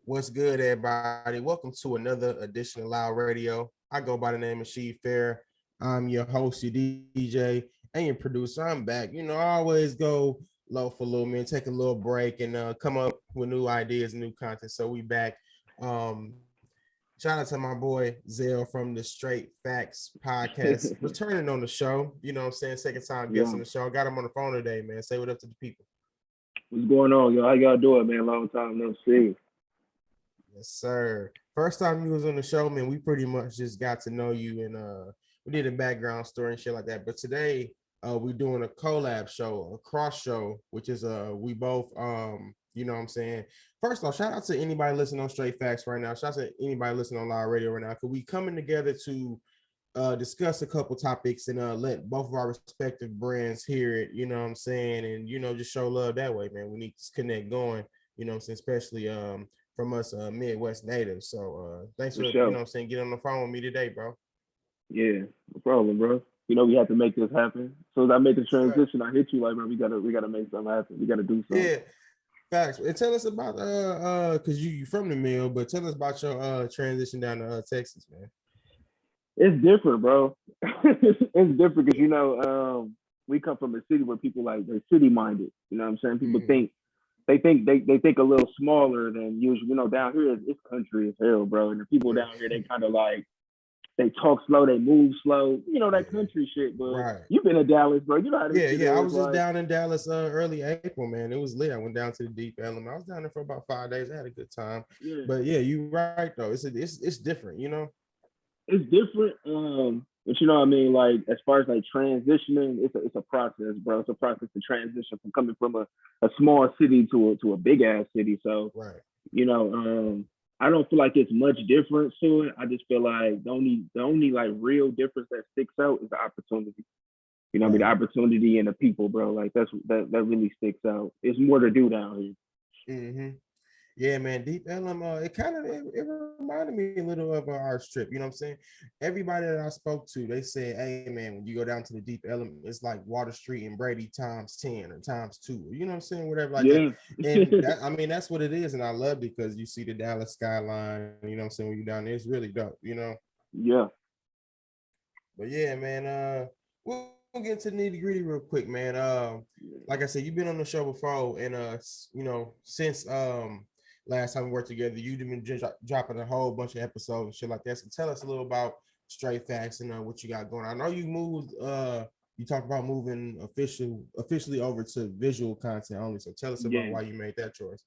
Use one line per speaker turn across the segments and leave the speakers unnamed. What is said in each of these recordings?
What's good, everybody? Welcome to another edition of Loud Radio. I go by the name of Sheed Fair. I'm your host, your DJ, and your producer. I'm back. I always go low for a little minute, take a little break, and come up with new ideas and new content. So we back. Shout out to my boy Zell from the Straight Facts podcast, returning on the show. You know what I'm saying? Second time guest on
Yeah.
the show. Got him on the phone today, man. Say what up to the people.
What's going on, yo? How y'all doing, man? Long time no see.
Yes, sir. First time you was on the show, man, we pretty much just got to know you and we did a background story and shit like that. But today, we're doing a collab show, a cross show, which is we both you know what I'm saying. First off, shout out to anybody listening on Straight Facts right now. Shout out to anybody listening on live radio right now. Cause we coming together to discuss a couple topics and let both of our respective brands hear it, you know what I'm saying, and just show love that way, man. We need this connect going, you know what I'm saying, especially from us Midwest natives. So thanks
For
for
sure.
saying getting on the phone with me today, bro.
Yeah, no problem, bro. We have to make this happen. So as I make the
Yes, sir.
transition, I hit you like, man, we gotta make something happen. We gotta do something.
Yeah, facts. And tell us about because you from the mill, but tell us about your transition down to Texas, man.
It's different, bro. It's different because we come from a city where people like they're city minded. You know what I'm saying? People
Mm-hmm.
they think a little smaller than usual. Down here it's country as hell, bro. And the people
Yeah.
down here they kind of like they talk slow, they move slow, that
Yeah.
country shit. But
Right.
you've been to Dallas, bro. You know how this
Yeah,
shit
yeah. I
is.
was just
Like,
down in Dallas early April, man. It was lit. I went down to the deep element. I was down there for about 5 days. I had a good time.
yeah,
But yeah, you right though. It's different,
it's different. But you know what I mean? Like, as far as like transitioning, it's a process, bro. It's a process to transition from coming from a small city to a big ass city. So,
Right.
you know, I don't feel like it's much difference to it. I just feel like the only like real difference that sticks out is the opportunity. The
Right.
opportunity and the people, bro. Like that really sticks out. It's more to do down here.
Mm-hmm. Yeah, man. Deep Ellum, it reminded me a little of our trip. You know what I'm saying? Everybody that I spoke to, they said, "Hey, man, when you go down to the Deep Ellum, it's like Water Street and Brady times 10 or times two. You know what I'm saying? Whatever like that."
Yeah,
And that, I mean, that's what it is, and I love it because you see the Dallas skyline. You know what I'm saying? When you're down there, it's really dope.
yeah,
But yeah, man. We'll get into the nitty gritty real quick, man. Like I said, you've been on the show before, and since last time we worked together, you've been dropping a whole bunch of episodes and shit like that. So tell us a little about Straight Facts and what you got going on. I know you moved. You talked about moving officially over to visual content only. So tell us about
yeah.
why you made that choice.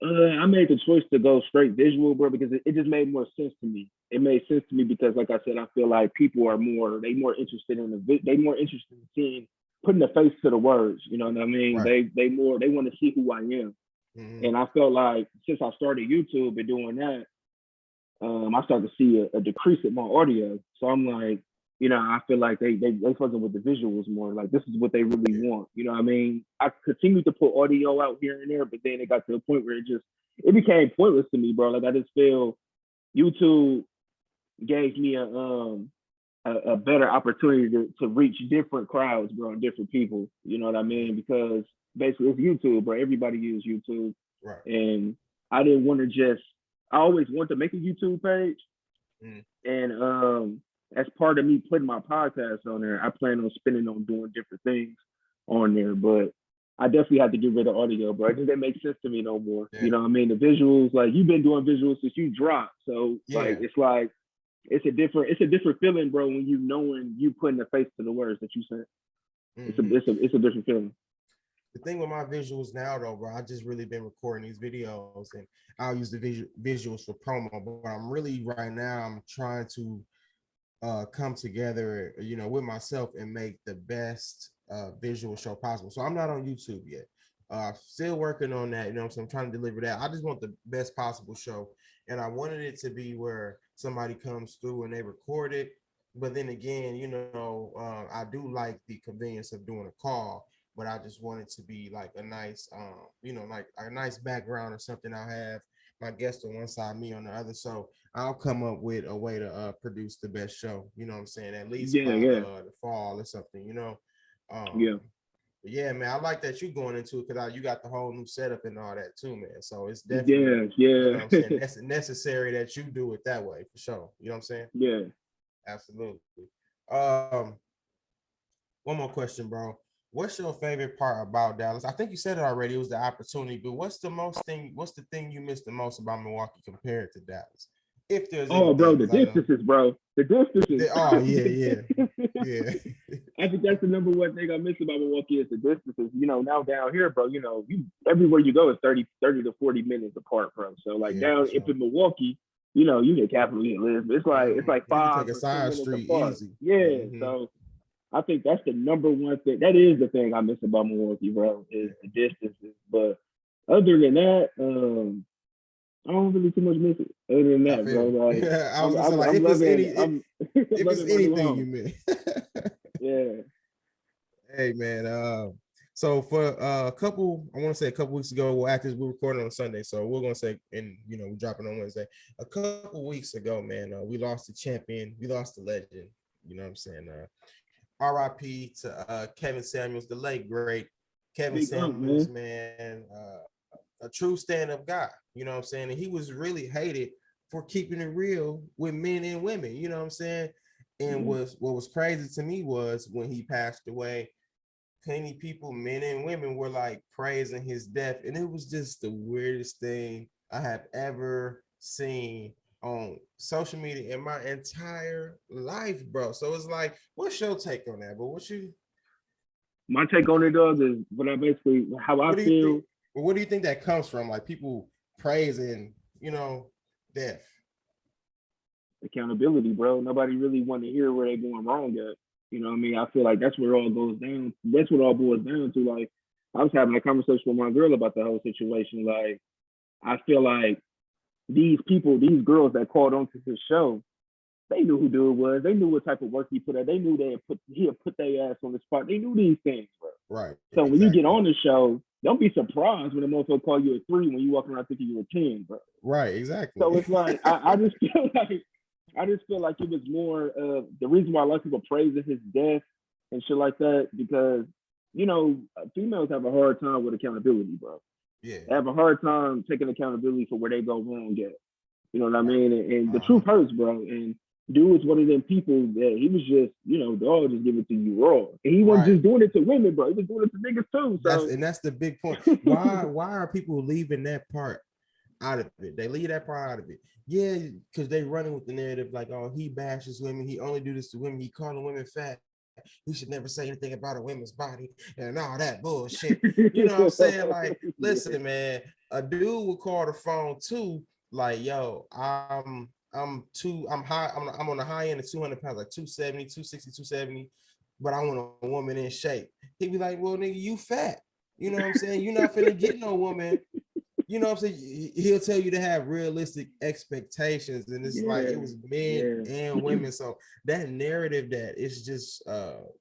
I made the choice to go straight visual, bro, because it just made more sense to me. It made sense to me because, like I said, I feel like people are more interested in they more interested in seeing putting the face to the words. You know what I mean?
Right.
They want to see who I am,
Mm-hmm.
and I felt like since I started YouTube and doing that, I started to see a decrease in my audio. So I'm like, I feel like they fucking with the visuals more. Like this is what they really
Yeah.
want. You know what I mean? I continued to put audio out here and there, but then it got to a point where it became pointless to me, bro. Like I just feel YouTube gave me a better opportunity to reach different crowds, bro, and different people. You know what I mean? Because basically it's YouTube, bro. Everybody uses YouTube,
Right.
and I didn't want to just. I always wanted to make a YouTube page,
Mm.
and as part of me putting my podcast on there, I plan on spending on doing different things on there. But I definitely had to get rid of audio, bro. It just didn't make sense to me no more. You
Yeah.
know what I mean? The visuals, like you've been doing visuals since you dropped. So
Yeah.
like it's a different feeling, bro, when you knowing you putting the face to the words that you said.
Mm-hmm.
It's a different feeling.
The thing with my visuals now though, bro, I just really been recording these videos and I'll use the visuals for promo, but I'm really right now I'm trying to come together, with myself and make the best visual show possible. So I'm not on YouTube yet. Still working on that, so I'm trying to deliver that. I just want the best possible show. And I wanted it to be where somebody comes through and they record it. But then again, I do like the convenience of doing a call, but I just want it to be like a nice, like a nice background or something. I'll have my guest on one side, me on the other. So I'll come up with a way to produce the best show. You know what I'm saying? At least
Yeah,
by
yeah,
the fall or something. Um,
yeah.
Yeah, man, I like that you going into it because you got the whole new setup and all that too, man. So it's definitely,
Yeah,
you know what I'm saying,
yeah,
that's necessary that you do it that way for sure. You know what I'm saying?
yeah.
Absolutely. Um, one more question, bro. What's your favorite part about Dallas? I think you said it already. It was the opportunity, but what's the thing you miss the most about Milwaukee compared to Dallas? If there's
Oh,
anything,
bro, the
because I know.
distances, bro. The distances.
Oh yeah, yeah, yeah.
I think that's the number one thing I miss about Milwaukee is the distances. You know, now down here, bro, you know, you everywhere you go is 30 to 40 minutes apart, bro. So like
Yeah, for
down if
sure.
in Milwaukee, you know, you get Capital, you get Lisbon. It's like
You can take
five
a
or 10
side
minutes
street
apart.
easy.
Yeah. So I think that's the number one thing. That is the thing I miss about Milwaukee, bro, is
Yeah,
the distances. But other than that, I don't really too much miss it. Other than
I
that, bro,
feel.
like
Yeah, I was gonna say like
I'm
if it's
loving
any
I'm
if it's
loving my new
anything you
home.
mean.
Yeah.
Hey man, so for a couple, I want to say a couple weeks ago, well, after we're recording on Sunday, so we're gonna say, and we're dropping on Wednesday. A couple weeks ago, man, we lost the champion, we lost the legend. You know what I'm saying? R.I.P. to Kevin Samuels, the late great Kevin
Big up,
Samuels,
man.
man, a true stand-up guy. You know what I'm saying? And he was really hated for keeping it real with men and women. You know what I'm saying? And
Yeah.
what was crazy to me was when he passed away, plenty people, men and women, were like praising his death, and it was just the weirdest thing I have ever seen on social media in my entire life, bro. So it's like, what's your take on that? But
My take on it, dog, is what I basically how I
what do you think?
feel
What do you think that comes from? Like people praising, death.
accountability, bro. Nobody really want to hear where they're going wrong at. You know what I mean? I feel like that's where it all goes down. That's what it all boils down to. Like I was having a conversation with my girl about the whole situation. Like I feel like these people, these girls that called onto his show, they knew who dude was. They knew what type of work he put out. They knew he had put their ass on the spot. They knew these things, bro.
Right.
So when you get
Exactly.
on the show, don't be surprised when the motherfucker call you a three when you walk around thinking you're a 10, bro.
Right.
So
Exactly.
it's like I just feel like it was more of the reason why a lot of people praising his death and shit like that because females have a hard time with accountability, bro.
Yeah.
They have a hard time taking accountability for where they go wrong at. You know what I
Right.
mean? And the truth
Uh-huh.
hurts, bro. And dude was one of them people that he was just, dog just give it to you raw. And he wasn't
Right.
just doing it to women, bro. He was doing it to niggas too.
That's the big point. Why are people leaving that part out of it? They leave that part out of it. Yeah, because they running with the narrative like, oh, he bashes women, he only do this to women, he calling women fat, he should never say anything about a woman's body and all that bullshit. You know what I'm saying? Like, listen,
Yeah.
man, a dude would call the phone too, like, yo, I'm high, I'm on the high end of 200 pounds, like 270, 260, 270, but I want a woman in shape. He'd be like, well, nigga, you fat. You know what I'm saying? You're not finna get no woman. You know what I'm saying? He'll tell you to have realistic expectations, and it's like it
Yeah.
was men
Yeah.
and women. So that narrative that it's just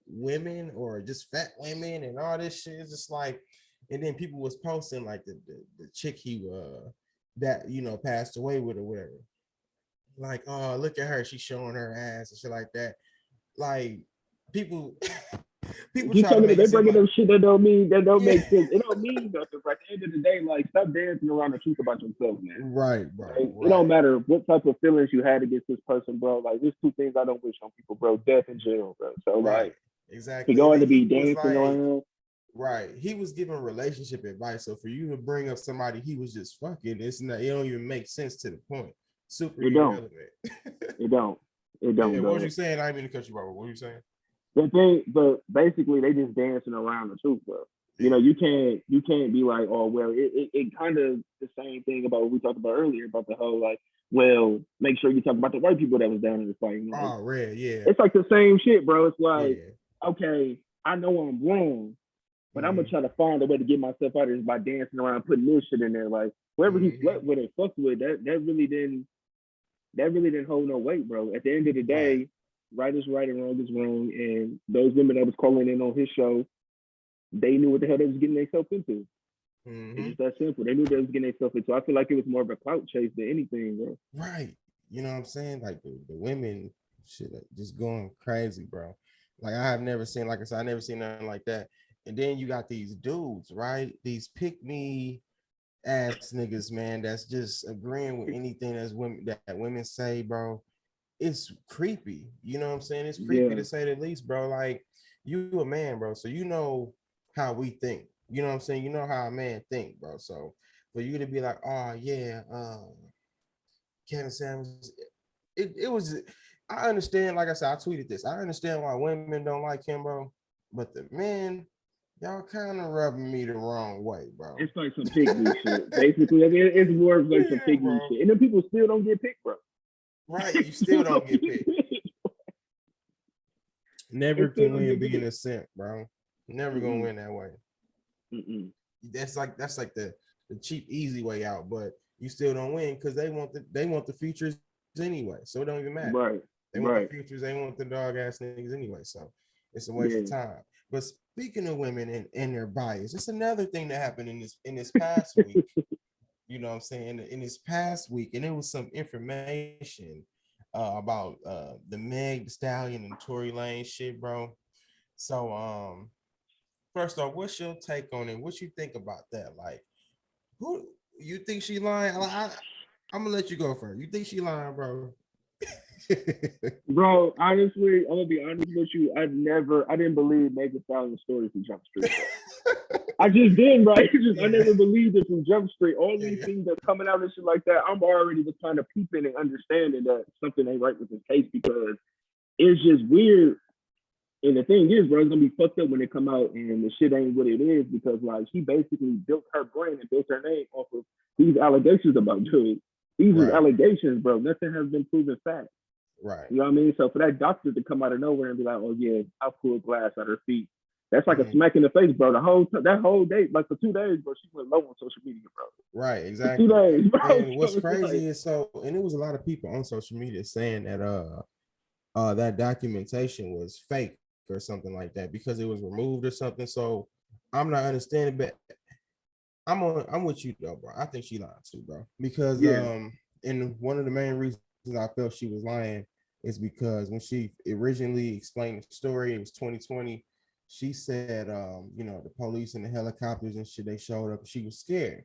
women or just fat women and all this shit is just like, and then people was posting like the chick he that passed away with or whatever. Like, oh, look at her, she's showing her ass and shit like that. Like people people
Keep
try to
talking.
make it
They
seem
bringing
like,
up shit that don't
yeah,
make sense. It don't mean nothing. But at the end of the day, like stop dancing around the truth about yourself, man.
right, bro,
Like, it don't
right.
matter what type of feelings you had against this person, bro. Like, there's two things I don't wish on people, bro: death and jail, bro. So,
Right.
like, to
Exactly. And
go
then
to be
he was
dancing
like,
around,
right. He was giving relationship advice. So for you to bring up somebody he was just fucking, it don't even make sense to the point. Super
it don't,
irrelevant.
it don't, it
Yeah,
don't,
what was
dog.
you saying? I didn't mean to cut you off. What were you saying?
The thing, but basically, they just dancing around the truth, bro.
Yeah.
You can't be like, oh well, it kind of the same thing about what we talked about earlier about the whole like, well, make sure you talk about the white people that was down in the fight. Like,
Oh, red. Yeah.
it's like the same shit, bro. It's like,
Yeah.
okay, I know I'm wrong, but I'm gonna
Mm-hmm.
try to find a way to get myself out of this by dancing around, putting this shit in there. Like whoever he
Mm-hmm.
slept with and fucked with, that really didn't hold no weight, bro. At the end of the
Right.
day, right is right and wrong is wrong. And those women that was calling in on his show, they knew what the hell they was getting themselves into. It's
Mm-hmm.
just that simple. They knew they was getting themselves into. I feel like it was more of a clout chase than anything, bro.
Right. You know what I'm saying? Like the women shit like, just going crazy, bro. Like I have never seen, like I said, I never seen nothing like that. And then you got these dudes, right? These pick me ass niggas, man, that's just agreeing with anything that women say, bro. It's creepy. You know what I'm saying? It's creepy
Yeah.
to say the least, bro. Like, you a man, bro. So you know how we think. You know what I'm saying? You know how a man think, bro. So for you to be like, oh yeah, Kevin Samuels, it was. I understand. Like I said, I tweeted this. I understand why women don't like him, bro. But the men, y'all kind of rubbing me the wrong way, bro.
It's like some pick me shit. Basically, I mean, it's more of like some
Yeah,
pick me
bro.
shit. And then people still don't get picked, bro.
Right.
They
You still
still
don't
don't
get
get
picked.
picked.
Never
They still
can
don't
win
get
being
picked.
a simp, bro. Never gonna
Mm-mm.
win that way.
Mm-mm.
That's like the cheap, easy way out. But you still don't win because they want the features anyway. So it don't even matter.
Right.
They want the
Right.
features, they want the dog ass niggas anyway. So it's a waste of
Yeah.
time. But speaking of women and their bias, it's another thing that happened in this past week. You know what I'm saying? In this past week, and it was some information about the Meg the Stallion and Tory Lane shit, bro. So first off, what's your take on it? What you think about that? Like, who you think she lying? I'm gonna let you go first. You think she lying, bro?
Bro, honestly, I'm gonna be honest with you. I didn't believe Megan Thee Stallion story from Jump Street, bro. I just didn't, right? I
Yeah,
never believed it from Jump Street. All
yeah,
these
yeah.
things that's coming out and shit like that, I'm already just kind of peeping and understanding that something ain't right with this case because it's just weird. And the thing is, bro, it's gonna be fucked up when it come out and the shit ain't what it is because like she basically built her brand and built her name off of these allegations about Julie. These is
Right,
allegations, bro. Nothing has been proven fact.
right.
You know what I mean? So for that doctor to come out of nowhere and be like, "Oh yeah, I pulled glass at her feet," that's like a
Mhm.
smack in the face, bro. That whole day, like for 2 days, bro, she went low on social media, bro.
Right,
For two
exactly.
days, bro.
And
So
what's
it's like,
crazy is and it was a lot of people on social media saying that that documentation was fake or something like that because it was removed or something. So I'm not understanding, but I'm with you though, bro. I think she lied too, bro. Because
yeah,
and one of the main reasons I felt she was lying is because when she originally explained the story, it was 2020. She said, the police and the helicopters and shit, they showed up. She was scared,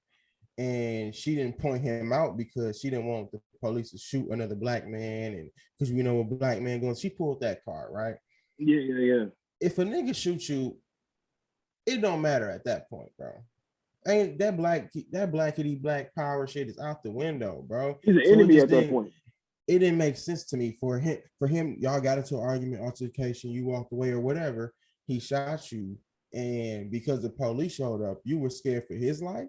and she didn't point him out because she didn't want the police to shoot another black man, and because a black man going, she pulled that card, right?
yeah, yeah, yeah.
If a nigga shoots you, it don't matter at that point, bro. Ain't that blackity black power shit is out the window, bro.
He's an
So
enemy at that point.
it didn't make sense to me for him. Y'all got into an argument, altercation, you walked away or whatever. He shot you, and because the police showed up, you were scared for his life.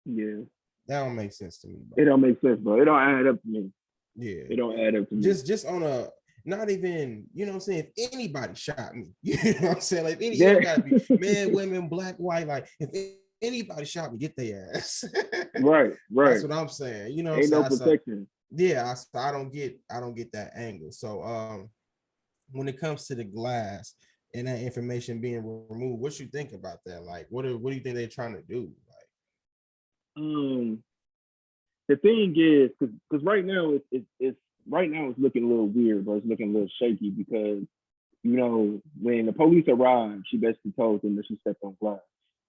Yeah,
That don't make sense to me, bro.
it don't make sense, bro. It don't add up to me.
Yeah,
It don't add up to me.
just on a not even, what I'm saying, if anybody shot me, you know what I'm saying, like it
Yeah,
don't gotta be men, women, black, white, like if anybody shot me, get their ass.
right,
That's
right.
what I'm saying. You know what I'm
Ain't
saying?
no protection.
I don't get that angle. So when it comes to the glass and that information being removed, what you think about that? Like what do you think they're trying to do? Like,
Um, the thing is, because right now it's right now it's looking a little weird, but it's looking a little shaky because when the police arrived, she basically told them that she stepped on glass.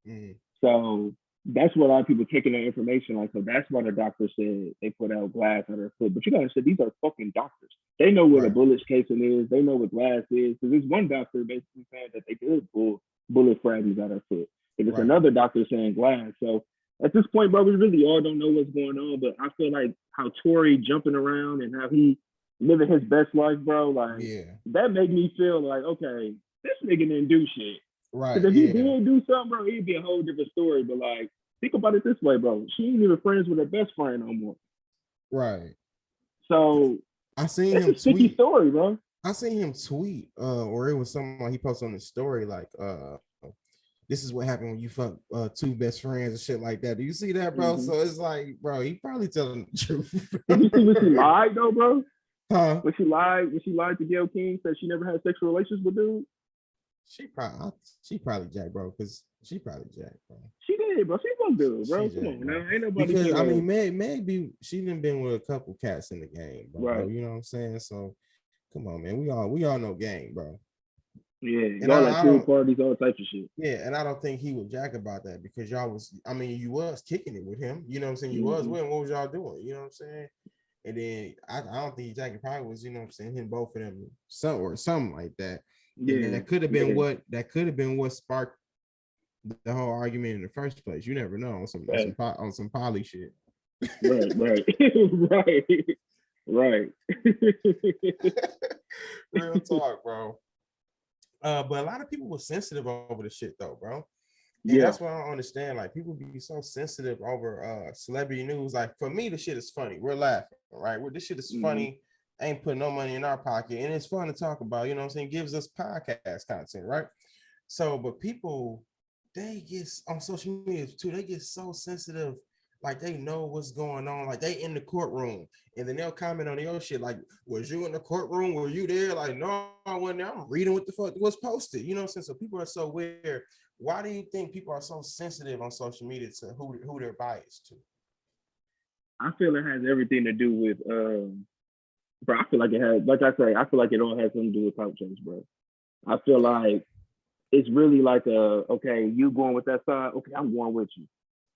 mm,
So that's what a lot of people taking that information like. So that's why the doctor said they put out glass on her foot. But you gotta understand, these are fucking doctors. They know what a
right,
bullet casing is. They know what glass is. Because there's one doctor basically saying that they did pull bullet fragments out her foot. And there's
right,
another doctor saying glass. So at this point, bro, we really all don't know what's going on. But I feel like how Tory jumping around and how he living his best life, bro, like
yeah,
that made me feel like, okay, this nigga didn't do shit.
right,
Because if he
yeah,
did do something, bro, it'd be a whole different story. But like, think about it this way, bro. She ain't even friends with her best friend no more.
right.
So
I seen
it's
him
a sticky
tweet.
story, bro.
I seen him tweet, or it was something like he posted on his story, like, this is what happened when you fuck two best friends and shit like that. Do you see that, bro?
Mm-hmm.
So it's like, bro, he probably telling the truth.
Did you see when she lied though, bro?
Huh?
When she lied to Gail King, said she never had sexual relations with dude.
She probably jacked, bro, because she probably jacked, bro.
She did, bro. She's gonna do it,
She
bro. Come
jacked,
on now.
bro.
Ain't nobody
Because I
finna.
mean, maybe she done been with a couple cats in the game, bro.
Right.
You know what I'm saying? So come on, man. We all know game, bro.
Yeah,
And
y'all like
I
pool
don't,
parties, all types of shit.
yeah, and I don't think he would jack about that because y'all was, I mean, you was kicking it with him, you know what I'm saying? You was
Mm-hmm.
with him, what was y'all doing? You know what I'm saying? And then I don't think Jackie probably was, you know what I'm saying, hitting both of them some or something like that. And
Yeah,
that could have been
yeah.
what sparked the whole argument in the first place. You never know
Right,
on some poly shit.
right, right, right, right.
Real talk, bro. But a lot of people were sensitive over the shit though, bro. And
Yeah.
that's what I don't understand. Like people be so sensitive over celebrity news. Like for me, the shit is funny. We're laughing, right? This shit is
Mm-hmm.
funny. Ain't putting no money in our pocket, and it's fun to talk about. You know what I'm saying? Gives us podcast content, right? So, but people, they get on social media too. They get so sensitive, like they know what's going on. Like they in the courtroom, and then they'll comment on your shit. Like, was you in the courtroom? Were you there? Like, no, I wasn't there. I'm reading what the fuck was posted. You know what I'm saying? So people are so weird. Why do you think people are so sensitive on social media to who they're biased to?
I feel it has everything to do with, bro. I feel like it has, like I say, I feel like it all has something to do with clout chase, bro. I feel like it's really like okay, you going with that side, okay, I'm going with you.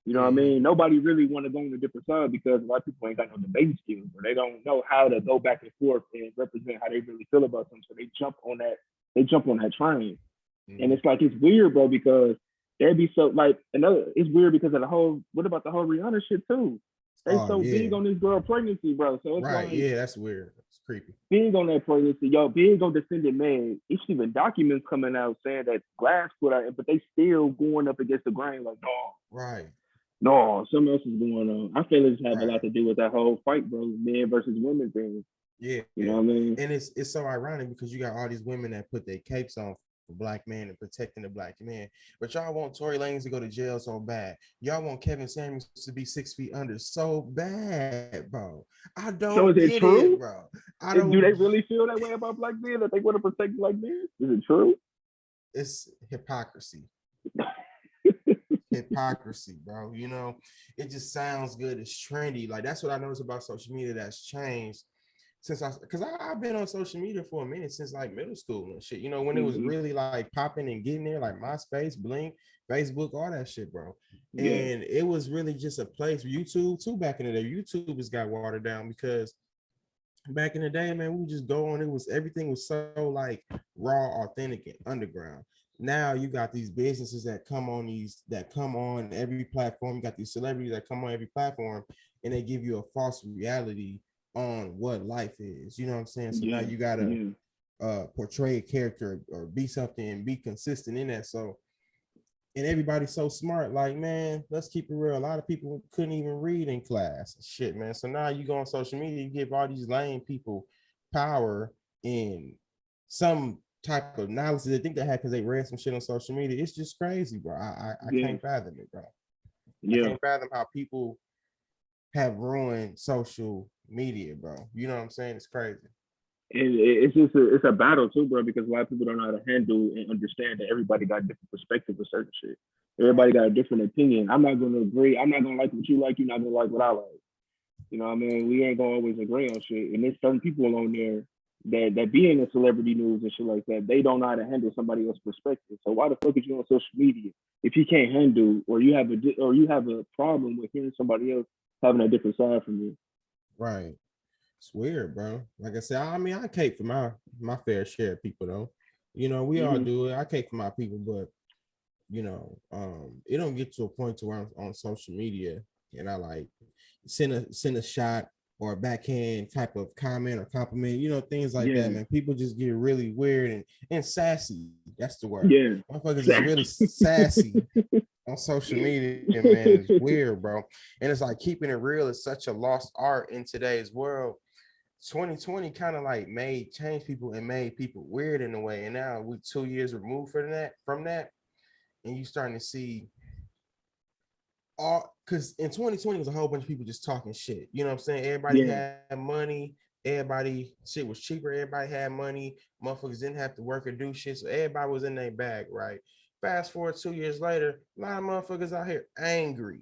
You know what I
Mm-hmm.
mean? Nobody really want to go on a different side because a lot of people ain't got no debate skills, or they don't know how to go back and forth and represent how they really feel about something. So they jump on that. They jump on that train, and
Mm-hmm.
it's like it's weird, bro, because there'd be so like another. It's weird because of the whole. What about the whole Rihanna shit too? They
Oh
so
yeah,
big on this girl pregnancy, bro. So it's
right.
like
Yeah, that's weird. It's creepy.
big on that pregnancy, yo, big on descendant man. It's even documents coming out saying that Glass put out, but they still going up against the grain. Like, no,
Right.
something else is going on. I feel it's have a lot
Right.
to do with that whole fight, bro, men versus women thing.
Yeah,
You know what I mean?
and it's so ironic because you got all these women that put their capes on for black men and protecting the black man, but y'all want Tory Lanez to go to jail so bad. Y'all want Kevin Samuels to be 6 feet under so bad, bro. I
So
don't
is it
get it,
true?
bro. I
Do
don't.
they really feel that way about black men that they want to protect black men? Is it true?
It's hypocrisy. Hypocrisy, bro. You know, it just sounds good. It's trendy. Like that's what I noticed about social media that's changed since I've been on social media for a minute since like middle school and shit. You know, when it was
Mm-hmm.
really like popping and getting there, like MySpace, Blink, Facebook, all that shit, bro.
Yeah.
And it was really just a place. YouTube too back in the day. YouTube has got watered down because back in the day, man, we just go on. It was everything was so like raw, authentic, and underground. Now you got these businesses that come on every platform. You got these celebrities that come on every platform, and they give you a false reality on what life is. You know what I'm saying? So now
Yeah.
you gotta
Yeah.
portray a character or be something and be consistent in that. So and everybody's so smart. Like, man, let's keep it real. A lot of people couldn't even read in class. Shit, man. So now you go on social media, you give all these lame people power in some type of knowledge they think they had because they read some shit on social media. It's just crazy, bro. I
Yeah.
can't fathom it, bro. I
Yeah.
can't fathom how people have ruined social media, bro. You know what I'm saying? It's crazy.
And it's just it's a battle too, bro, because a lot of people don't know how to handle and understand that everybody got a different perspective of certain shit. Everybody
Right.
got a different opinion. I'm not gonna agree. I'm not gonna like what you like. You're not gonna like what I like. You know what I mean? We ain't gonna always agree on shit. And there's certain people on there that be in the celebrity news and shit like that. They don't know how to handle somebody else's perspective. So why the fuck is you on social media if you can't handle or you have a problem with hearing somebody else having a different side from you?
Right. It's weird, bro. Like I said, I mean, I cape for my fair share of people though. You know, we all
Mm-hmm.
do it. I cape for my people, but it don't get to a point to where I'm on social media and I like send a shot or a backhand type of comment or compliment, things like that,
Yeah.
man. People just get really weird and sassy. That's the word.
Yeah.
Motherfuckers is really sassy on social media, man. It's weird, bro. And it's like keeping it real is such a lost art in today's world. 2020 kind of like made change people and made people weird in a way. And now we 2 years removed from that, and you starting to see all because in 2020 was a whole bunch of people just talking shit. You know what I'm saying? Everybody
Yeah.
had money, everybody shit was cheaper, everybody had money, motherfuckers didn't have to work or do shit. So everybody was in their bag, right? Fast forward 2 years later, a lot of motherfuckers out here angry.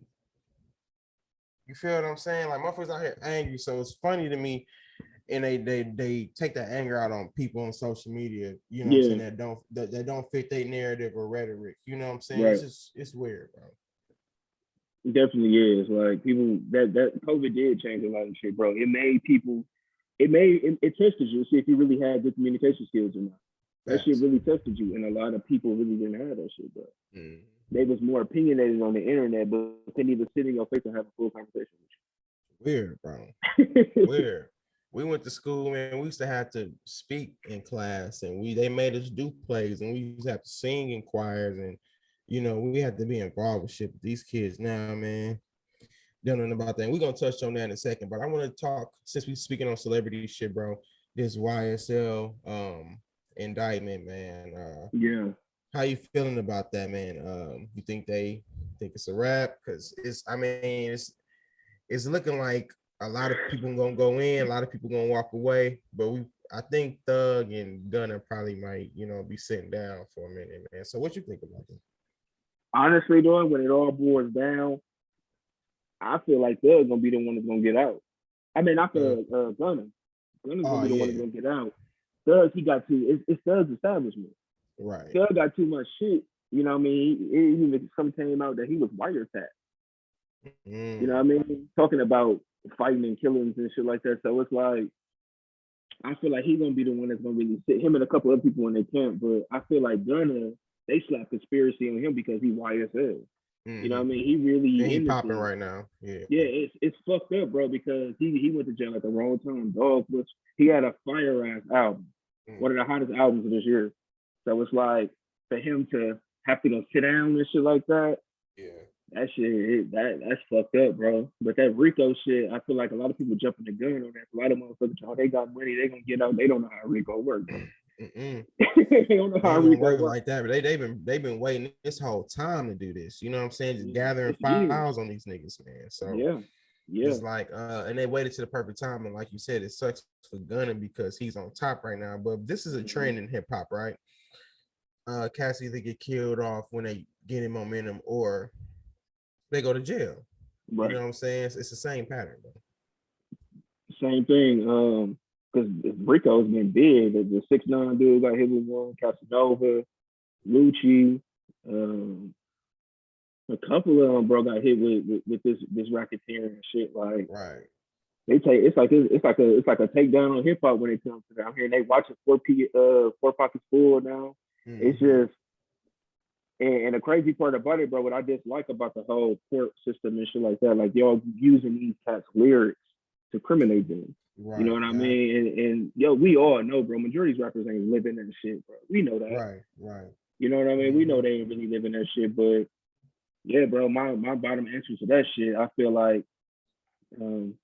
You feel what I'm saying? Like motherfuckers out here angry. So it's funny to me. and they take that anger out on people on social media, you know what I'm saying,
Yeah,
that don't fit their narrative or rhetoric. You know what I'm saying?
right.
It's weird, bro.
It definitely is. Like people that COVID did change a lot of shit, bro. It made people it tested you to see if you really had good communication skills or not. That shit
Facts.
really tested you, and a lot of people really didn't have that shit, bro.
Mm.
They was more opinionated on the internet, but couldn't even sit in your face and have a full conversation
Weird, bro.
with you.
Weird. We went to school, man. We used to have to speak in class, and they made us do plays, and we used to have to sing in choirs, and we had to be involved with shit. But these kids now, man, don't know about that. And we're gonna touch on that in a second, but I want to talk, since we speaking on celebrity shit, bro. This YSL indictment, man.
Yeah,
How you feeling about that, man? You think they think it's a wrap? Because it's looking like a lot of people gonna go in, a lot of people gonna walk away, but I think Thug and Gunna probably might, be sitting down for a minute, man. So what you think about that?
honestly, though, when it all boils down, I feel like they're gonna be the one that's gonna get out. I mean, not
Uh,
the Gunner. Gunner's gonna
oh
be the one that's
yeah,
gonna get out. Thug, he got too. It's Thug's establishment.
right.
Thug got too much shit. You know what I mean? Even some came out that he was wiretapped. You know what I
Mm,
mean? Talking about fighting and killings and shit like that. So it's like I feel like he's gonna be the one that's gonna really sit him and a couple other people in their camp. But I feel like Gunner, they slap conspiracy on him because he YSL. You know what I
mm-hmm.
mean? He really
And he popping
innocent.
right now. Yeah.
Yeah, it's fucked up, bro, because he went to jail at the wrong time. Dog was he had a fire ass album,
Mm,
one of the hottest albums of this year. So it's like for him to have to go sit down and shit like that,
yeah.
that shit that's fucked up, bro. But that Rico shit, I feel like a lot of people jumping the gun on that. A lot of motherfuckers, oh, they got money, they gonna get out. They don't know how Rico works, bro.
Mm-mm.
They don't know
They
how
ain't gonna
Rico
work
works.
like that, but they've been waiting this whole time to do this. You know what I'm saying? Just gathering
It's years.
files on these niggas, man. So
Yeah, yeah,
it's like, and they waited to the perfect time. And like you said, it sucks for Gunna because he's on top right now. But this is a
mm-hmm.
trend in hip hop, right? Cats either get killed off when they get in momentum or they go to jail. You know
Right.
what I'm saying? It's the same pattern, bro.
Same thing. Because Rico's been big. The 6ix9ine dude got hit with one. Casanova, Lucci, um, a couple of them, bro, got hit with this racketeering and shit. Like
Right.
they take it's like a takedown on hip hop when it comes to down here. And they watching Four Pockets Full now. It's
Mm-hmm.
just and the crazy part about it, bro, what I dislike about the whole court system and shit like that, like y'all using these cats' lyrics to criminate them. You know
Right.
what I
Yeah.
mean? And yo, we all know, bro, majority of rappers ain't living that shit, bro. We know that.
Right. Right.
You know what I mean? We know
Mm-hmm.
they ain't really living that shit, but yeah, bro, my bottom answer to that shit, I feel like um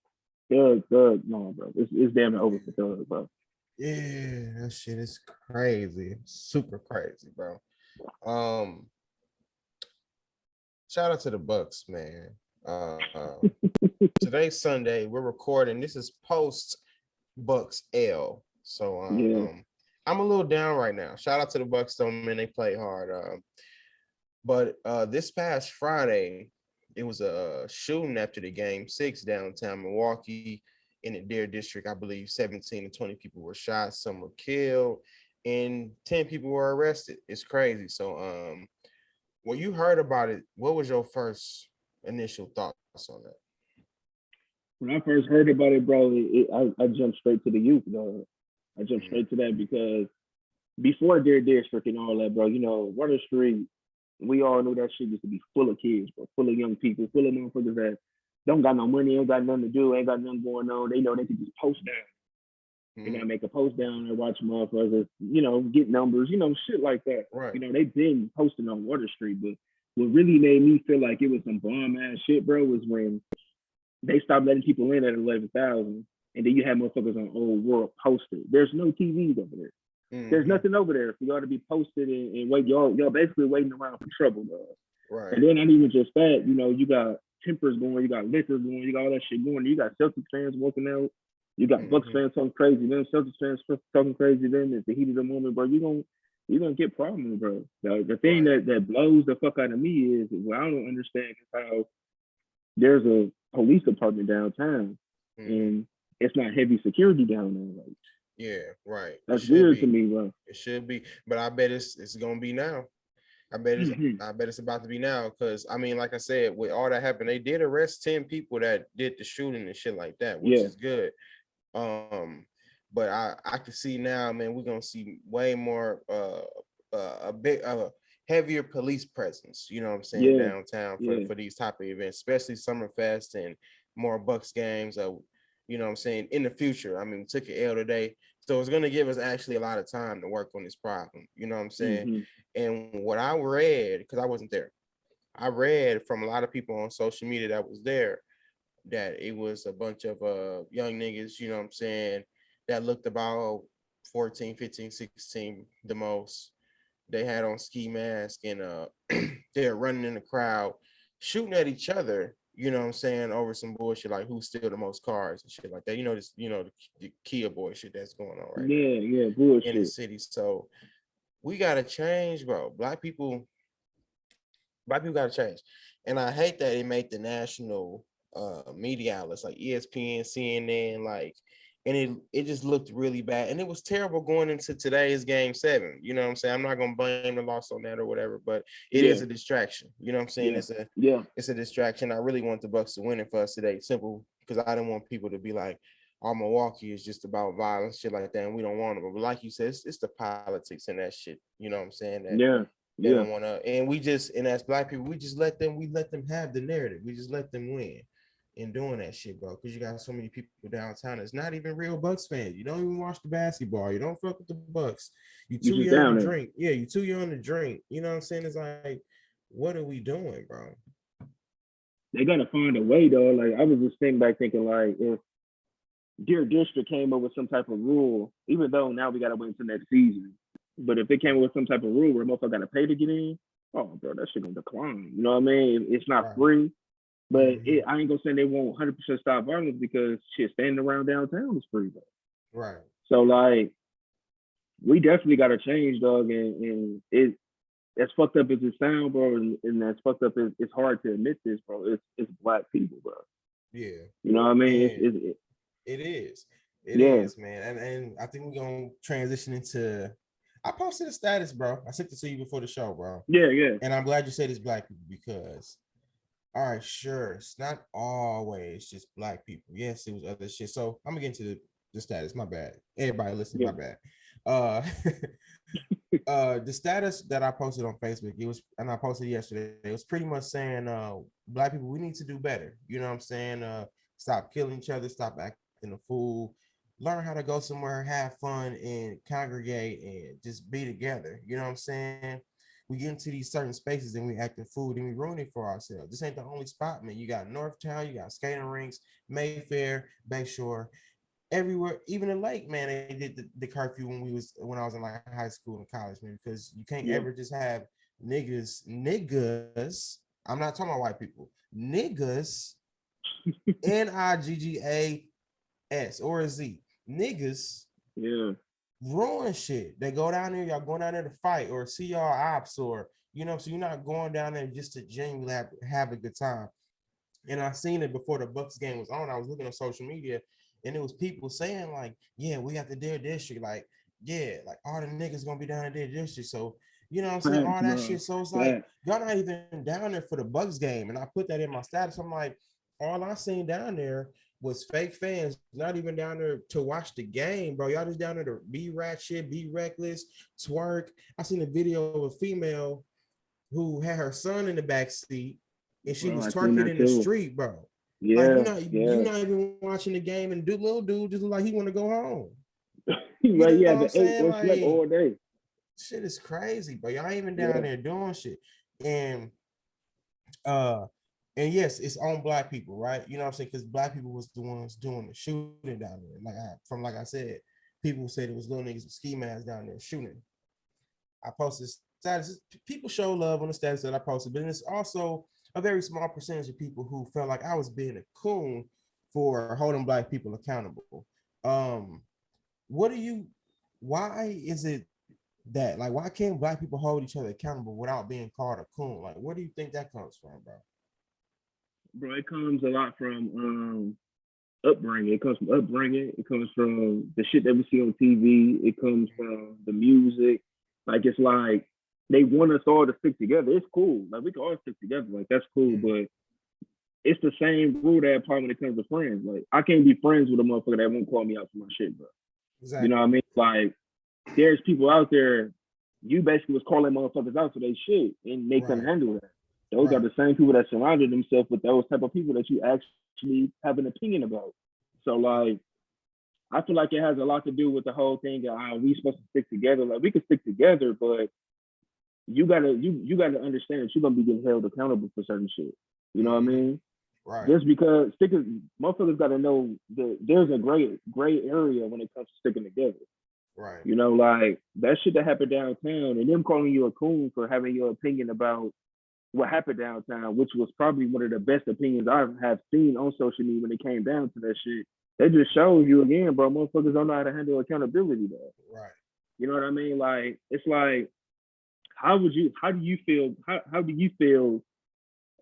no, bro. It's damn near over for Thug, bro.
Yeah, that shit is crazy. Super crazy, bro. Um, Shout out to the Bucks, man. Today's Sunday. We're recording. This is post Bucks L. So
Yeah,
I'm a little down right now. Shout out to the Bucks, though, man. They play hard. But this past Friday, it was a shooting after the game 6 downtown Milwaukee in the Dare District. I believe 17 to 20 people were shot, some were killed, and 10 people were arrested. It's crazy. So when you heard about it, what was your first initial thoughts on that?
when I first heard about it, bro, I jumped straight to the youth, though. I jumped
Mm,
straight to that because before Dare District and all that, bro, Water Street, we all knew that shit used to be full of kids, bro, full of young people, full of motherfuckers that don't got no money, ain't got nothing to do, ain't got nothing going on. They know they can just post down.
mm,
Make a post down and watch motherfuckers, get numbers, shit like that.
right.
They've been posting on Water Street, but what really made me feel like it was some bomb ass shit, bro, was when they stopped letting people in at 11,000, and then you had motherfuckers on Old World posted. There's no TVs over there. There's
Mm-hmm.
nothing over there for y'all to be posted and wait. Y'all basically waiting around for trouble, dog.
Right.
And then not even just that, you got tempers going, you got liquor going, you got all that shit going. You got Celtics fans walking out. You got Bucks
Mm-hmm.
fans talking crazy. Then Celtics fans talking crazy. Then at the heat of the moment, bro, you gonna get problems, bro. The thing
Right.
that blows the fuck out of me is what I don't understand is how there's a police department downtown,
Mm-hmm.
and it's not heavy security down there. Like,
Yeah, right. It
that's
should
weird to
be.
me, bro.
It should be. But I bet it's gonna be now. I bet it's
Mm-hmm.
I bet it's about to be now. Cause I mean, like I said, with all that happened, they did arrest 10 people that did the shooting and shit like that, which
Yeah,
is good. Um, but I can see now, man, we're gonna see way more a big heavier police presence, you know what I'm saying,
yeah,
downtown
yeah.
for these type of events, especially Summerfest and more Bucks games, you know what I'm saying, in the future. I mean, we took an L today. So it's gonna give us actually a lot of time to work on this problem, you know what I'm saying?
Mm-hmm.
And what I read, because I wasn't there, I read from a lot of people on social media that was there that it was a bunch of young niggas, you know what I'm saying, that looked about 14, 15, 16 the most. They had on ski mask and they're running in the crowd, shooting at each other, you know what I'm saying, over some bullshit like who steal the most cars and shit like that. You know, this, you know, the Kia boy shit that's going on right now
Yeah, yeah,
in the
bullshit.
city. So we gotta change, bro. Black people gotta change. And I hate that it made the national media outlets like ESPN, CNN, like, and it just looked really bad. And it was terrible going into today's game 7. You know what I'm saying? I'm not gonna blame the loss on that or whatever, but it
Yeah,
is a distraction. You know what I'm saying?
yeah, yeah.
It's a distraction. I really want the Bucks to win it for us today. Simple, because I didn't want people to be like, "Oh, Milwaukee is just about violence, shit like that," and we don't want them. But like you said, it's the politics and that shit. You know what I'm saying? That
Yeah,
they
yeah.
don't want to, and we just, and as Black people, we let them have the narrative. We just let them win in doing that shit, bro. Because you got so many people downtown that's not even real Bucks fans. You don't even watch the basketball. You don't fuck with the Bucks. You
You
too
just
young to
down there.
drink. Yeah, you too young to drink. You know what I'm saying? It's like, what are we doing, bro?
They gotta find a way though. Like I was just thinking back thinking like if Dear District came up with some type of rule, even though now we gotta wait until next season. But if it came up with some type of rule where motherfucker gotta pay to get in, oh bro, that shit gonna decline. You know what I mean? It's not
Right.
free. But
Mm-hmm.
I ain't gonna say they won't 100% stop violence because shit, standing around downtown is free, bro.
Right.
So like, we definitely got to change, dog. And it as fucked up as it sounds, bro, and as fucked up as it's hard to admit this, bro. It's black people, bro.
Yeah.
You know what I mean?
And it is. It
Yeah,
is, man. And I think we're gonna transition into, I posted a status, bro. I sent it to you before the show, bro.
yeah, yeah.
And I'm glad you said it's black people because, all right, sure, it's not always just black people. Yes, it was other shit. So I'm gonna get into the status. My bad. Everybody listen,
Yeah.
my bad. Uh the status that I posted on Facebook, it was, and I posted yesterday, it was pretty much saying black people, we need to do better. You know what I'm saying? Stop killing each other, stop acting a fool, learn how to go somewhere, have fun, and congregate and just be together. You know what I'm saying? We get into these certain spaces and we act a fool and we ruin it for ourselves. This ain't the only spot, man. You got Northtown, you got skating rinks, Mayfair, Bayshore, everywhere, even in Lake, man, they did the curfew when I was in like high school and college, man, because you can't
Yeah.
ever just have niggas. I'm not talking about white people, niggas, Niggas or a Z, niggas
Yeah.
ruin shit. They go down there, y'all going down there to fight or see y'all ops, or you know, so you're not going down there just to genuinely have a good time. And I seen it before the Bucks game was on. I was looking on social media, and it was people saying like, "Yeah, we got the Deer District. Like, yeah, like all the niggas gonna be down in Deer District." So, you know what I'm saying?
Facts,
All that
bro.
shit. So it's like
Facts.
y'all not even down there for the Bucks game. And I put that in my status. I'm like, all I seen down there was fake fans, not even down there to watch the game, bro. Y'all just down there to be ratchet, be reckless, twerk. I seen a video of a female who had her son in the back seat and she
Bro,
was
I seen
twerking
that
in the
too.
street, bro. Like
Yeah,
you
yeah.
not even watching the game, and little dude just look like he want to go home. You
Like
know
yeah,
what I'm
the ate
saying?
or slept
Like
all day.
shit is crazy, but y'all ain't even down
Yeah.
there doing shit. And uh and yes, it's on black people, right? You know what I'm saying? Because black people was the ones doing the shooting down there. Like I said, people said it was little niggas with ski masks down there shooting. I posted status. People show love on the status that I posted, but it's also a very small percentage of people who felt like I was being a coon for holding black people accountable. Um, what do you? Why is it that like why can't black people hold each other accountable without being called a coon? Like, where do you think that comes from, bro?
Bro, it comes a lot from upbringing. It comes from upbringing. It comes from the shit that we see on TV. It comes from the music. Like it's like they want us all to stick together. It's cool. Like we can all stick together. Like that's cool. But it's the same rule that apply when it comes to friends. Like I can't be friends with a motherfucker that won't call me out for my shit, bro. Exactly. You know what I mean? Like there's people out there. You basically was calling motherfuckers out for their shit, and they couldn't handle that. Those are the same people that surrounded themselves with those type of people that you actually have an opinion about. So like, I feel like it has a lot to do with the whole thing of we supposed to stick together. Like we can stick together, but you gotta understand that you're gonna be getting held accountable for certain shit. You know what I mean? Right. Just because motherfuckers gotta know that there's a gray area when it comes to sticking together. Right. You know, like that shit that happened downtown and them calling you a coon for having your opinion about what happened downtown, which was probably one of the best opinions I have seen on social media when it came down to that shit. That just shows you again, bro, motherfuckers don't know how to handle accountability though. Right. You know what I mean? Like, it's like, how do you feel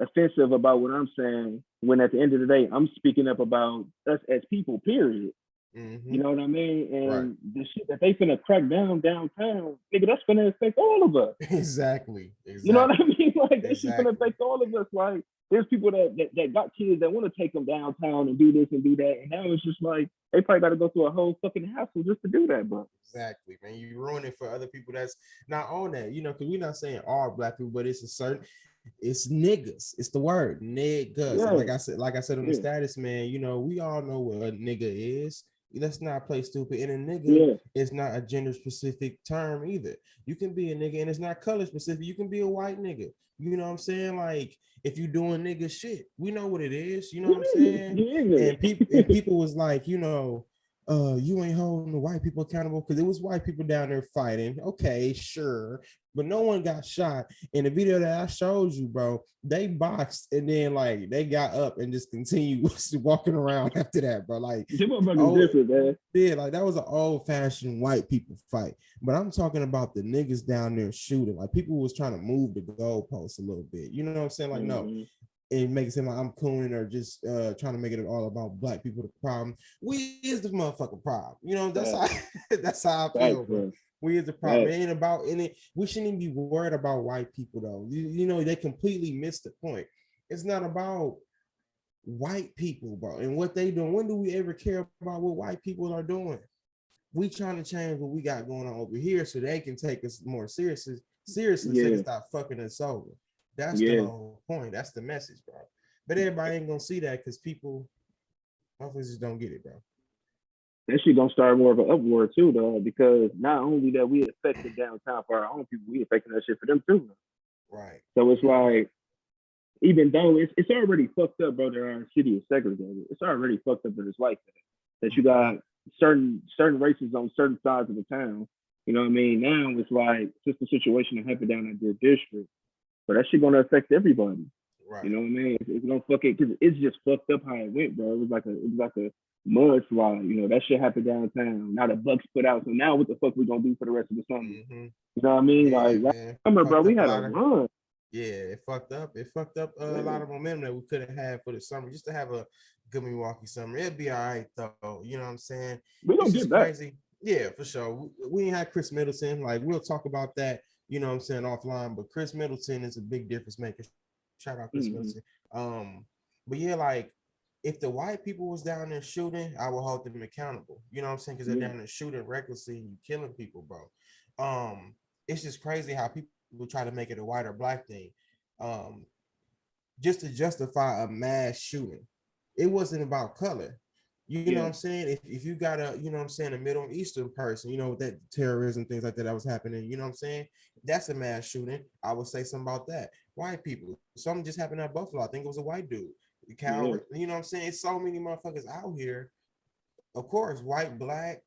offensive about what I'm saying when at the end of the day, I'm speaking up about us as people, period. Mm-hmm. You know what I mean? And the shit that they finna crack down downtown, nigga, that's finna affect all of us.
Exactly.
You know what I mean? Like that shit finna affect all of us. Like there's people that got kids that want to take them downtown and do this and do that, and now it's just like they probably got to go through a whole fucking hassle just to do that, bro.
Exactly, man. You ruin it for other people that's not on that, you know, because we're not saying all black people, but it's it's niggas. It's the word niggas. Yeah. Like I said on the status, man, you know, we all know what a nigga is. Let's not play stupid. And a nigga is not a gender specific term either. You can be a nigga and it's not color specific. You can be a white nigga. You know what I'm saying? Like if you doing nigga shit, we know what it is. You know what I'm saying? And people was like, you know, you ain't holding the white people accountable because it was white people down there fighting. Okay, sure. But no one got shot. In the video that I showed you, bro, they boxed and then like they got up and just continued walking around after that, bro. Like, different, man. Yeah, like that was an old-fashioned white people fight. But I'm talking about the niggas down there shooting. Like people was trying to move the goalposts a little bit. You know what I'm saying? Like, no. It makes it seem like I'm cooning or just trying to make it all about black people. The problem, we is the motherfucking problem. You know, that's how I feel, bro. We is the problem. It ain't about any. We shouldn't even be worried about white people though. You know, they completely missed the point. It's not about white people, bro, and what they doing. When do we ever care about what white people are doing? We trying to change what we got going on over here so they can take us more seriously, so they can stop fucking us over. That's the whole point. That's the message, bro. But everybody ain't gonna see that because people just don't get it, bro.
That shit gonna start more of an upward too, though, because not only that we affected downtown for our own people, we affecting that shit for them too. Right. So it's like, even though it's already fucked up, bro, that our city is segregated. It's already fucked up that it's like that. That you got certain races on certain sides of the town. You know what I mean? Now it's like just the situation that happened down at their district. But that shit gonna affect everybody. Right. You know what I mean? It's gonna fuck it because it's just fucked up how it went, bro. It was like a mudslide. You know, that shit happened downtown. Now the Bucks put out. So now what the fuck we gonna do for the rest of the summer? Mm-hmm. You know what I mean? Like summer, bro, we had a run.
Yeah, it fucked up. It fucked up a lot of momentum that we could have had for the summer, just to have a good Milwaukee summer. It'd be all right though. You know what I'm saying?
We don't get
crazy. Yeah, for sure. We ain't had Chris Middleton. Like we'll talk about that. You know what I'm saying, offline, but Chris Middleton is a big difference maker. Shout out Chris Middleton. But yeah, like if the white people was down there shooting, I will hold them accountable. You know what I'm saying? Because they're down there shooting recklessly and killing people, bro. It's just crazy how people try to make it a white or black thing. Just to justify a mass shooting. It wasn't about color. You know what I'm saying? If you got a, you know what I'm saying, a Middle Eastern person, you know, with that terrorism, things like that was happening, you know what I'm saying? That's a mass shooting. I would say something about that. White people. Something just happened at Buffalo. I think it was a white dude. You know what I'm saying? It's so many motherfuckers out here. Of course, white, black,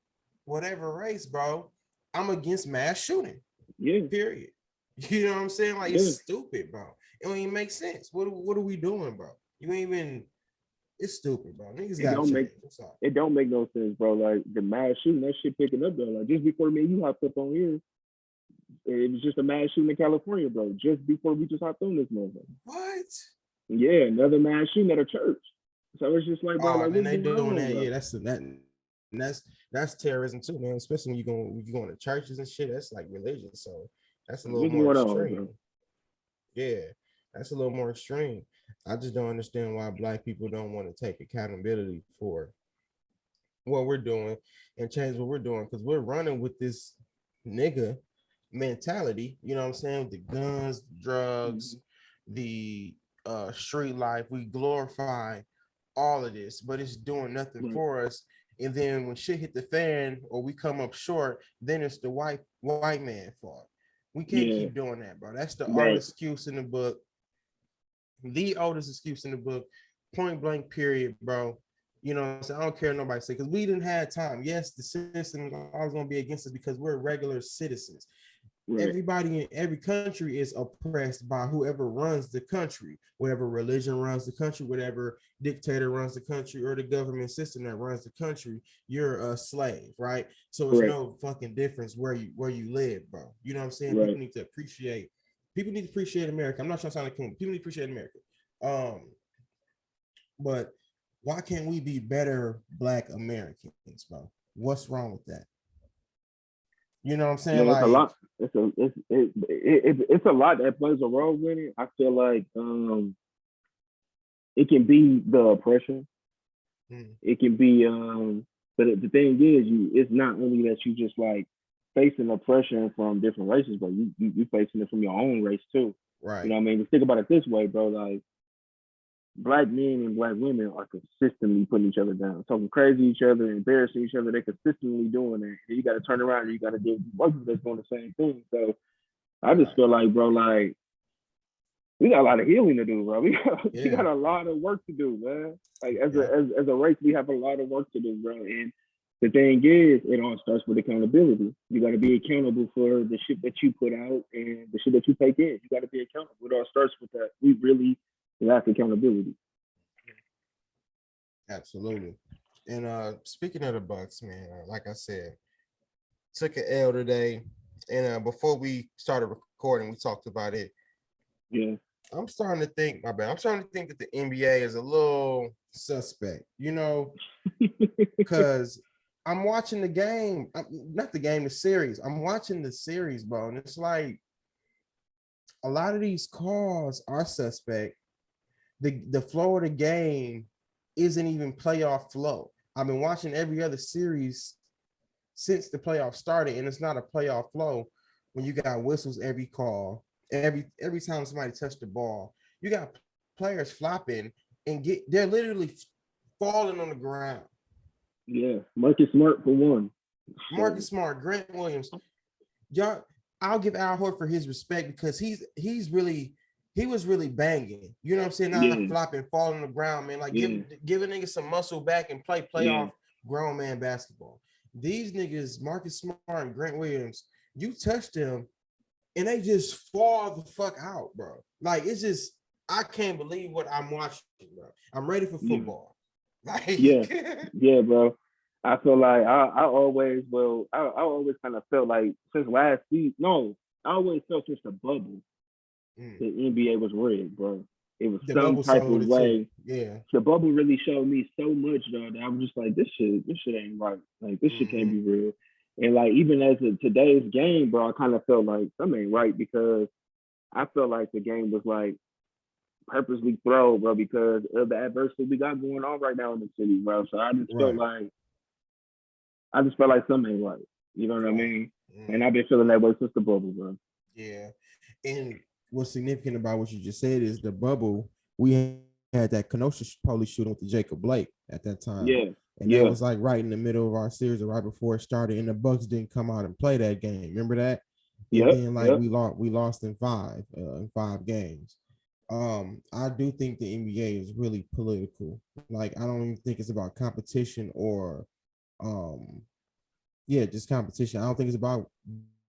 whatever race, bro. I'm against mass shooting.
Yeah.
Period. You know what I'm saying? Like it's stupid, bro. It don't even make sense. What are we doing, bro? You ain't even. It's stupid, bro. Niggas
it don't make no sense, bro. Like the mass shooting, that shit picking up though. Like just before me and you hopped up on here, it was just a mass shooting in California, bro. Just before we just hopped on this moment.
What?
Yeah, another mass shooting at a church. So it's just like, bro,
Oh
like
man,
what's
they
going
doing
on,
that.
bro?
Yeah, that's terrorism too, man. Especially when you going to churches and shit. That's like religion. So that's a
Like,
little
what's
more
going on,
extreme.
bro?
Yeah, that's a little more extreme. I just don't understand why black people don't want to take accountability for what we're doing and change what we're doing because we're running with this nigga mentality. You know what I'm saying? The guns, the drugs,
Mhm.
the street life. We glorify all of this, but it's doing nothing
Right,
for us. And then when shit hit the fan or we come up short, then it's the white man fault. We can't
yeah,
keep doing that, bro. That's the
right,
oldest excuse in the book. The oldest excuse in the book, point blank, period, bro. You know what I'm saying? I don't care what nobody say because we didn't have time. Yes, the system is always going to be against us because we're regular citizens.
right,
Everybody in every country is oppressed by whoever runs the country, whatever religion runs the country, whatever dictator runs the country, or the government system that runs the country. You're a slave, right? So it's
correct,
no fucking difference where you live, bro. You know what I'm saying?
right.
People need to appreciate America. I'm not trying to sound like people need to appreciate America. Um, but why can't we be better black Americans, bro? What's wrong with that? You know what I'm saying?
Man, it's a
Like,
lot. It's a lot that plays a role in it. I feel like it can be the oppression.
mm,
It can be but the thing is, it's not only that you just like facing oppression from different races, but you facing it from your own race too. You
right.
know what I mean? Just think about it this way, bro. Like black men and black women are consistently putting each other down, talking crazy to each other, embarrassing each other. They're consistently doing that. And you got to turn around and you got to deal with others that's doing the same thing. So I just
Right.
feel like, bro, like we got a lot of healing to do, bro. We
Yeah.
got a lot of work to do, man. Like
Yeah.
as a race, we have a lot of work to do, bro. And the thing is, it all starts with accountability. You got to be accountable for the shit that you put out and the shit that you take in. You got to be accountable. It all starts with that. We really lack accountability.
Absolutely. And speaking of the Bucks, man, like I said, took an L today. And before we started recording, we talked about it.
Yeah.
I'm starting to think, my bad. I'm starting to think that the NBA is a little suspect, because I'm watching the game, not the game, the series. I'm watching the series, bro. And it's like a lot of these calls are suspect. The flow of the game isn't even playoff flow. I've been watching every other series since the playoffs started, and it's not a playoff flow when you got whistles every call, every time somebody touched the ball, you got players flopping and they're literally falling on the ground.
Yeah. Marcus Smart for one. So
Marcus Smart, Grant Williams, y'all. I'll give Al Horford his respect because he was really banging. You know what I'm saying? Not
yeah,
flopping, falling on the ground, man. Like
yeah,
give a nigga some muscle back and play
yeah,
playoff grown man basketball. These niggas, Marcus Smart and Grant Williams, you touch them and they just fall the fuck out, bro. Like it's just I can't believe what I'm watching, bro. I'm ready for
yeah,
football.
yeah,
Like
yeah, bro. I feel like I always I always kind of felt like since last season, no, I always felt since the bubble,
mm,
the NBA was rigged, bro. It was
the
some
bubble
type
sold
of
it too.
way.
Yeah.
The bubble really showed me so much, though, that I'm just like, this shit ain't right. Like, this shit can't
Mm-hmm.
be real. And like, even as today's game, bro, I kind of felt like something ain't right because I felt like the game was like purposely thrown, bro, because of the adversity we got going on right now in the city, bro. So
Right.
I just felt like something ain't right. You know what I
Right.
mean? And
Mm,
I've been feeling that way since the bubble, bro.
yeah. And what's significant about what you just said is the bubble. We had that Kenosha police shooting with the Jacob Blake at that time.
Yeah,
And that
yeah,
was like right in the middle of our series or right before it started. And the Bucks didn't come out and play that game. Remember that? And
yep,
then like
yep.
we lost in five games. I do think the NBA is really political. Like I don't even think it's about competition or um yeah, just competition. I don't think it's about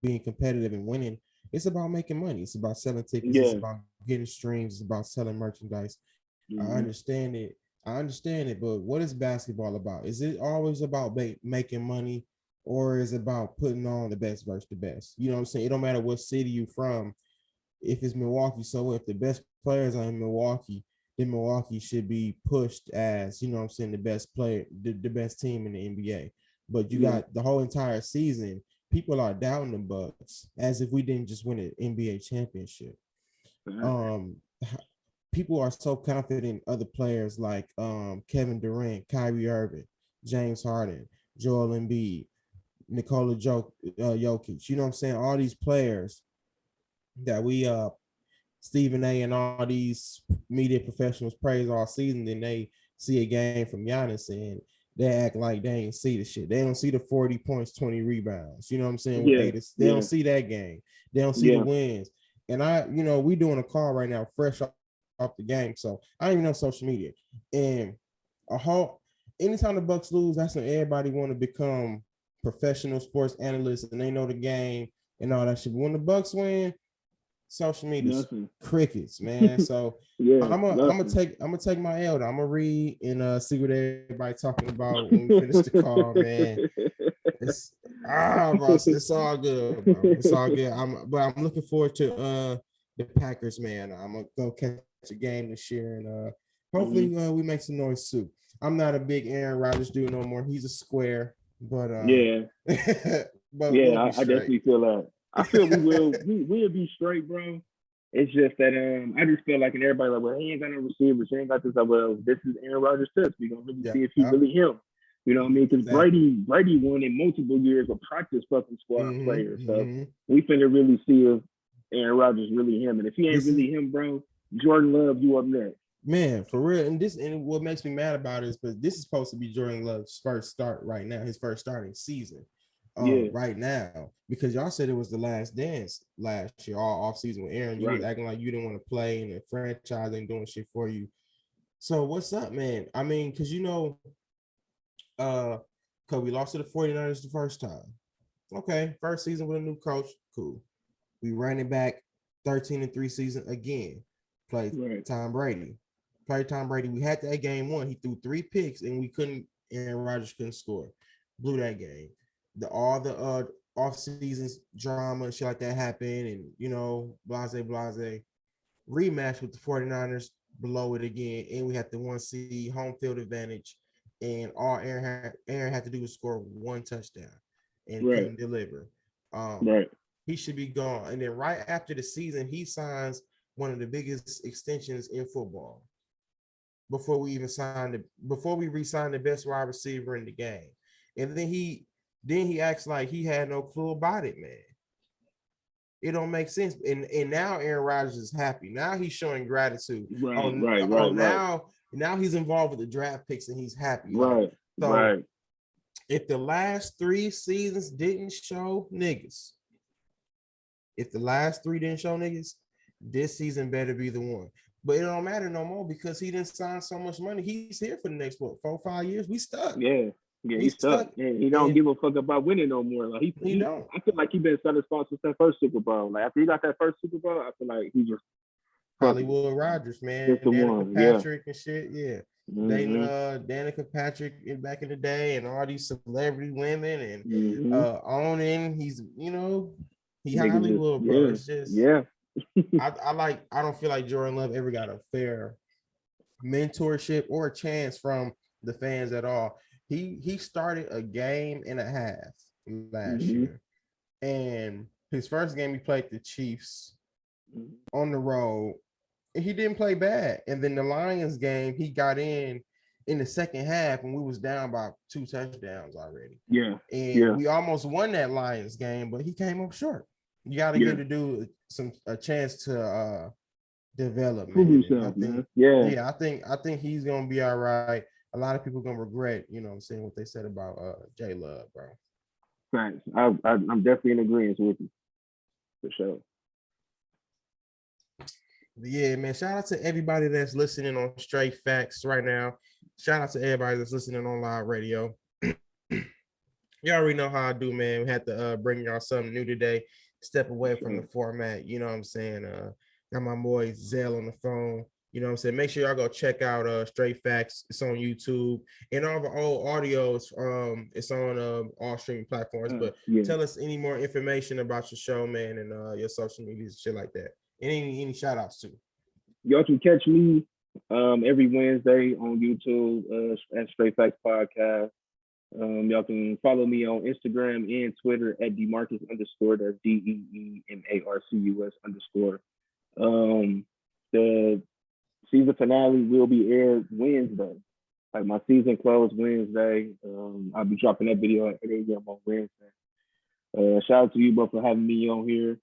being competitive and winning. It's about making money. It's about selling tickets. It's
Yeah.
about getting streams. It's about selling merchandise. I
Mm-hmm.
understand it. I understand it, but what is basketball about? Is it always about making money, or is it about putting on the best versus the best? You know what I'm saying? It don't matter what city you from. If it's Milwaukee, so if the best players are in Milwaukee, then Milwaukee should be pushed as, you know what I'm saying, the best player, the best team in the NBA. But you got the whole entire season, people are doubting the Bucks as if we didn't just win an NBA championship. Um, people are so confident in other players like Kevin Durant, Kyrie Irving, James Harden, Joel Embiid, Nikola Jokic. You know what I'm saying? All these players that we Stephen A and all these media professionals praise all season, then they see a game from Giannis and they act like they ain't see the shit. They don't see the 40 points, 20 rebounds. You know what I'm saying? They don't see that game. They don't see the wins. And we doing a call right now, fresh off the game. So I don't even know social media. And anytime the Bucks lose, that's when everybody want to become professional sports analysts and they know the game and all that shit. But when the Bucks win, social media crickets, man. So I'm gonna take my L. I'm gonna read and see what everybody talking about when we finish the call, man. It's it's all good, bro. It's all good. I'm looking forward to the Packers, man. I'm gonna go catch a game this year and hopefully we make some noise too. I'm not a big Aaron Rodgers dude no more. He's a square, but
but I definitely feel that. I feel we'll be straight, bro. It's just that I just feel like, and everybody like, well, he ain't got no receivers, he ain't got this. Well, this is Aaron Rodgers' test. We gonna really see if he's really him. You know what I mean? Because Brady won in multiple years of practice fucking squad players. So we finna really see if Aaron Rodgers really him. And if he ain't really him, bro, Jordan Love, you up next.
Man, for real. And what makes me mad about it is because this is supposed to be Jordan Love's first start right now, his first starting season. Right now, because y'all said it was the last dance last year, all off season with Aaron. You was acting like you didn't want to play, and the franchise ain't doing shit for you. So what's up, man? I mean, because because we lost to the 49ers the first time. Okay, first season with a new coach, cool. We ran it back 13-3 season again. Played Tom Brady. We had that game one. He threw 3 picks, and Aaron Rodgers couldn't score. Blew that game. All the off seasons drama and shit like that happened, and blase. Rematch with the 49ers, below it again, and we had the 1 seed home field advantage, and all Aaron had to do was score 1 touchdown and couldn't deliver. He should be gone. And then right after the season, he signs one of the biggest extensions in football. Before we re-signed the best wide receiver in the game, and then he acts like he had no clue about it, man. It don't make sense. And now Aaron Rodgers is happy. Now he's showing gratitude. Now he's involved with the draft picks and he's happy. If the last 3 seasons didn't show niggas, this season better be the one. But it don't matter no more because he didn't sign so much money. He's here for the next 4-5 years. We stuck.
Yeah, he's stuck. And he don't give a fuck about winning no more. Like he don't. I feel like he been satisfied since that first Super Bowl. Like after he got that first Super Bowl, I feel like he just
Hollywood Rodgers, man. Danica Patrick and shit. Yeah. Danica Patrick back in the day and all these celebrity women and owning. He's he Hollywood, bro. It's just I don't feel like Jordan Love ever got a fair mentorship or a chance from the fans at all. He started a game and a half last year, and his first game he played the Chiefs on the road, and he didn't play bad. And then the Lions game he got in the second half, and we was down by 2 touchdowns already. We almost won that Lions game, but he came up short. You got to give the dude a chance to develop, man. I think he's gonna be all right. A lot of people gonna regret, what they said about J Love, bro.
Thanks. I'm definitely in agreement with you, for sure.
Yeah, man. Shout out to everybody that's listening on Str8tFacts right now. Shout out to everybody that's listening on live radio. You already know how I do, man. We had to bring y'all something new today. Step away from the format. You know what I'm saying? Got my boy Zell on the phone. You know what I'm saying? Make sure y'all go check out Str8tFacts. It's on YouTube. And all the old audios, it's on all streaming platforms. But tell us any more information about your show, man, and your social media, shit like that. Any shout outs too.
Y'all can catch me every Wednesday on YouTube at Str8tFacts Podcast. Y'all can follow me on Instagram and Twitter at Demarcus underscore. That's DEEMARCUS underscore. The season finale will be aired Wednesday. Like my season closed Wednesday. I'll be dropping that video at 8 a.m. on Wednesday. Shout out to you both for having me on here.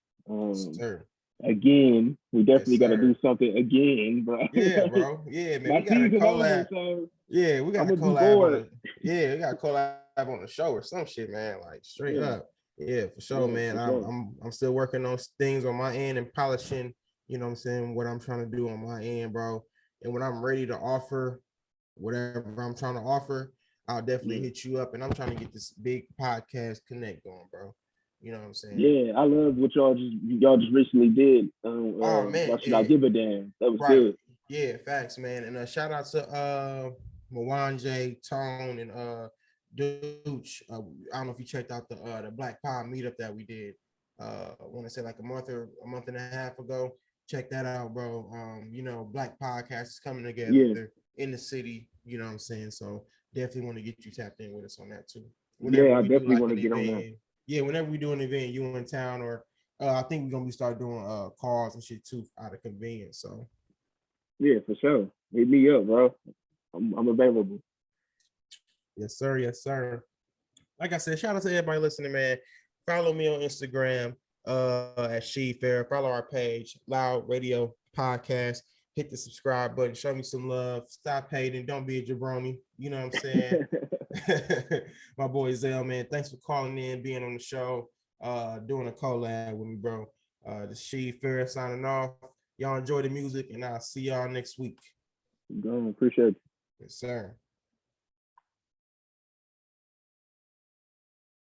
Sir.
Again, we definitely got to
sir.
do something again, bro.
Yeah, bro. Yeah, man.
My
We got to
season
collab.
over, so
Yeah, we got
I'm
to
gonna be
collab on
bored.
the. Yeah, we got to collab on the show or some shit, man. Like straight
Yeah,
up. Yeah, for sure,
yeah,
man.
for
I'm
sure.
I'm I'm still working on things on my end and polishing. You know what I'm saying? What I'm trying to do on my end, bro. And when I'm ready to offer whatever I'm trying to offer, I'll definitely
Yeah.
hit you up. And I'm trying to get this big podcast connect going, bro. You know what I'm saying?
Yeah, I love what y'all just recently did.
Oh man,
Why should I give a damn? That was
right.
good.
Yeah, facts, man. And shout out to Mwanje, Tone, and Dooch. I don't know if you checked out the Black Pod meetup that we did. I want to say like a month and a half ago. Check that out, bro. Black podcast is coming together
Yeah,
in the city. You know what I'm saying? So definitely want to get you tapped in with us on that too. Whenever
yeah, I
we do
definitely
like
want
an
to get on that.
event, yeah, whenever we do an event, you in town or I think we're gonna be start doing calls and shit too out of convenience. So
Yeah, for sure. Hit me up, bro. I'm available.
yes, sir. Yes, sir. Like I said, shout out to everybody listening, man. Follow me on Instagram at Sheed Fair. Follow our page, Loud Radio Podcast. Hit the subscribe button. Show me some love. Stop hating. Don't be a jabroni. You know what I'm saying? My boy Zell, man. Thanks for calling in, being on the show, doing a collab with me, bro. The Sheed Fair signing off. Y'all enjoy the music, and I'll see y'all next week.
Go, appreciate it.
Yes, sir.